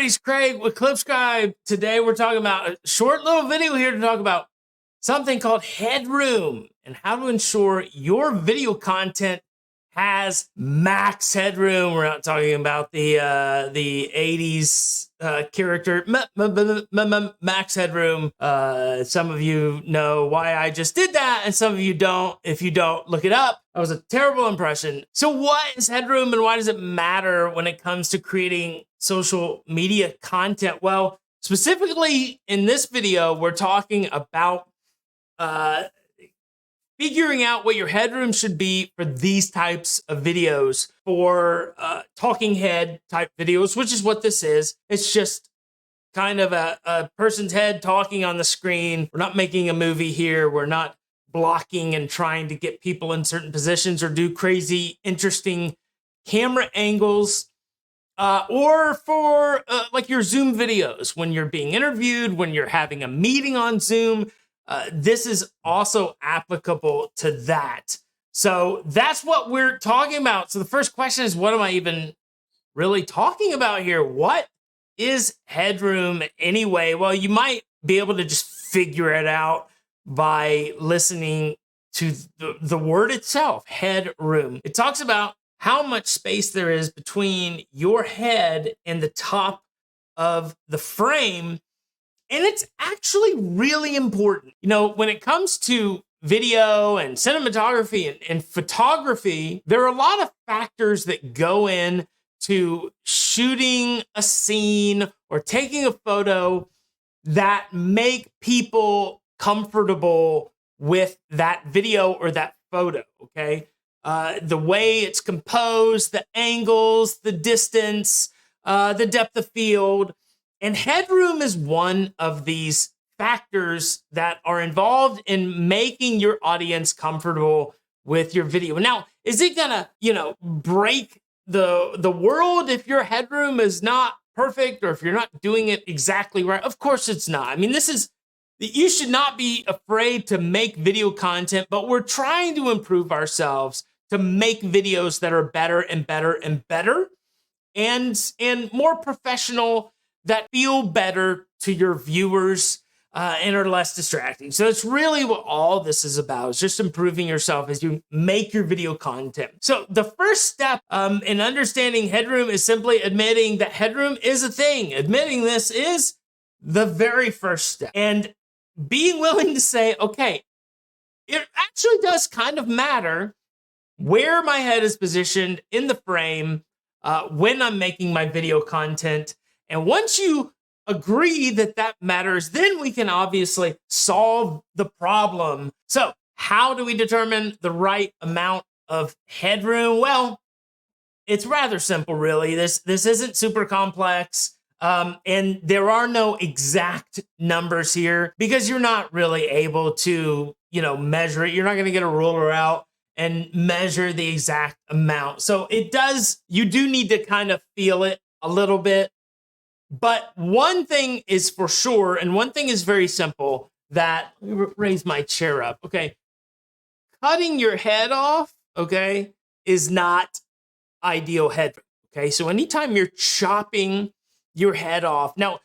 everybody, it's Craig with ClipScribe. Today we're talking about a short little video here to talk about something called headroom and how to ensure your video content has max headroom. We're not talking about the 80s character max headroom. Some of you know why I just did that, and some of you don't. If you don't, look it up. That was a terrible impression. So what is headroom and why does it matter when it comes to creating social media content? Well, specifically in this video, we're talking about figuring out what your headroom should be for these types of videos, for talking head type videos, which is what this is. It's just kind of a person's head talking on the screen. We're not making a movie here. We're not blocking and trying to get people in certain positions or do crazy, interesting camera angles. Or for like your Zoom videos, when you're being interviewed, when you're having a meeting on Zoom, this is also applicable to that. So that's what we're talking about. So the first question is, what am I even really talking about here? What is headroom anyway? Well, you might be able to just figure it out by listening to the word itself, headroom. It talks about how much space there is between your head and the top of the frame. And it's actually really important. You know, when it comes to video and cinematography and photography, there are a lot of factors that go in to shooting a scene or taking a photo that make people comfortable with that video or that photo, okay? The way it's composed, the angles, the distance, the depth of field. And headroom is one of these factors that are involved in making your audience comfortable with your video. Now, is it gonna, break the world if your headroom is not perfect or if you're not doing it exactly right? Of course it's not. I mean, you should not be afraid to make video content, but we're trying to improve ourselves to make videos that are better and better and better and more professional, that feel better to your viewers and are less distracting. So it's really what all this is about, is just improving yourself as you make your video content. So the first step in understanding headroom is simply admitting that headroom is a thing. Admitting this is the very first step. And being willing to say, okay, it actually does kind of matter where my head is positioned in the frame when I'm making my video content. And once you agree that that matters, then we can obviously solve the problem. So how do we determine the right amount of headroom? Well, it's rather simple, really. This isn't super complex. And there are no exact numbers here because you're not really able to, measure it. You're not going to get a ruler out and measure the exact amount. So you do need to kind of feel it a little bit. But one thing is for sure, and one thing is very simple, that, let me raise my chair up, okay? Cutting your head off, okay, is not ideal headroom, okay? So anytime you're chopping your head off, now,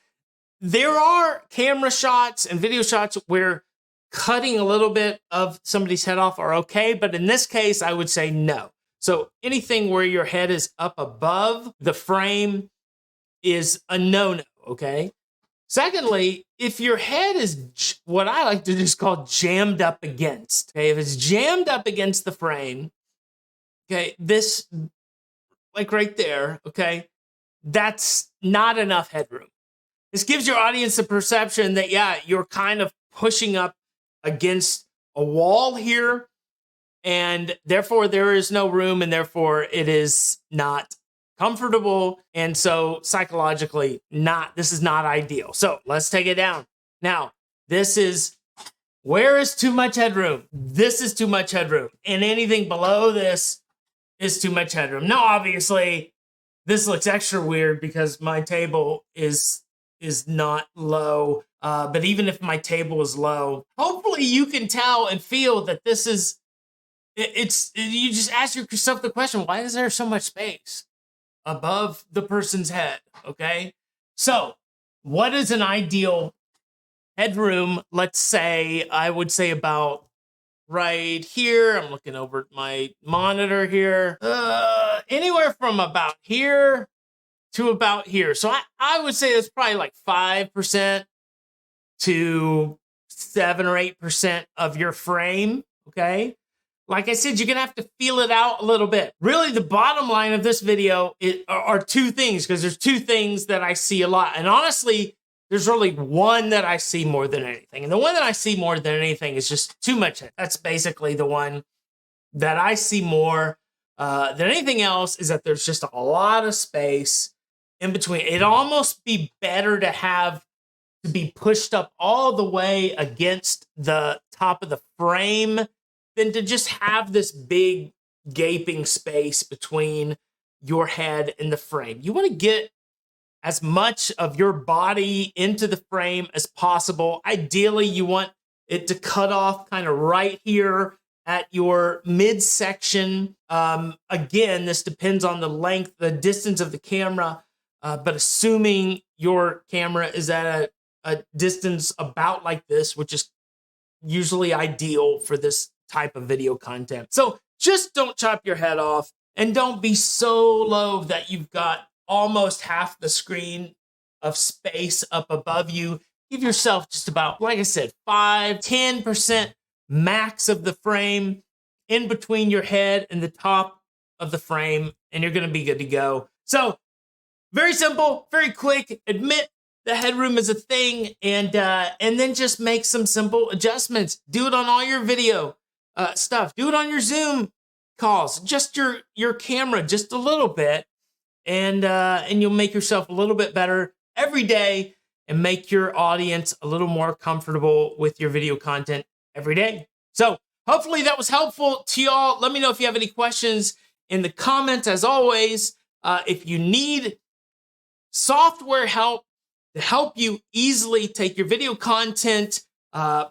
there are camera shots and video shots where cutting a little bit of somebody's head off are okay, but in this case, I would say no. So anything where your head is up above the frame is a no-no, okay? Secondly, if your head is what I like to just call jammed up against, okay? If it's jammed up against the frame, okay, this, like right there, okay, that's not enough headroom. This gives your audience the perception that, yeah, you're kind of pushing up against a wall here, and therefore there is no room, and therefore it is not comfortable, and so psychologically this is not ideal. So let's take it down. Now, where is too much headroom? This is too much headroom, and anything below this is too much headroom. Now, obviously, this looks extra weird because my table is not low, but even if my table is low, hopefully you can tell and feel that this is, you just ask yourself the question, why is there so much space above the person's head, okay? So what is an ideal headroom? Let's say, I would say about right here. I'm looking over at my monitor here. Anywhere from about here to about here. So I would say it's probably like 5% to 7 or 8% of your frame, okay? Like I said, you're gonna have to feel it out a little bit. Really, the bottom line of this video are two things, because there's two things that I see a lot. And honestly, there's really one that I see more than anything. And the one that I see more than anything is just too much. That's basically the one that I see more than anything else, is that there's just a lot of space in between. It'd almost be better to be pushed up all the way against the top of the frame than to just have this big gaping space between your head and the frame. You want to get as much of your body into the frame as possible. Ideally, you want it to cut off kind of right here at your midsection. Again, this depends on the length, the distance of the camera, but assuming your camera is at a distance about like this, which is usually ideal for this type of video content. So just don't chop your head off, and don't be so low that you've got almost half the screen of space up above you. Give yourself just about, like I said, 5-10% max of the frame in between your head and the top of the frame, and you're gonna be good to go. So very simple, very quick. Admit the headroom is a thing, and then just make some simple adjustments. Do it on all your video stuff. Do it on your Zoom calls, just your camera, just a little bit, and you'll make yourself a little bit better every day, and make your audience a little more comfortable with your video content every day. So hopefully that was helpful to y'all. Let me know if you have any questions in the comments. As always, if you need software help to help you easily take your video content,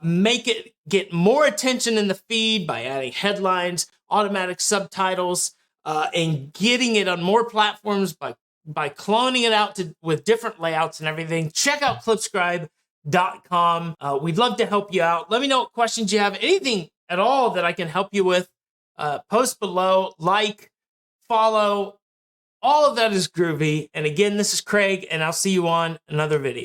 make it get more attention in the feed by adding headlines, automatic subtitles, and getting it on more platforms by cloning it out with different layouts and everything, check out ClipScribe.com. We'd love to help you out. Let me know what questions you have, anything at all that I can help you with. Post below, like, follow. All of that is groovy. And again, this is Craig, and I'll see you on another video.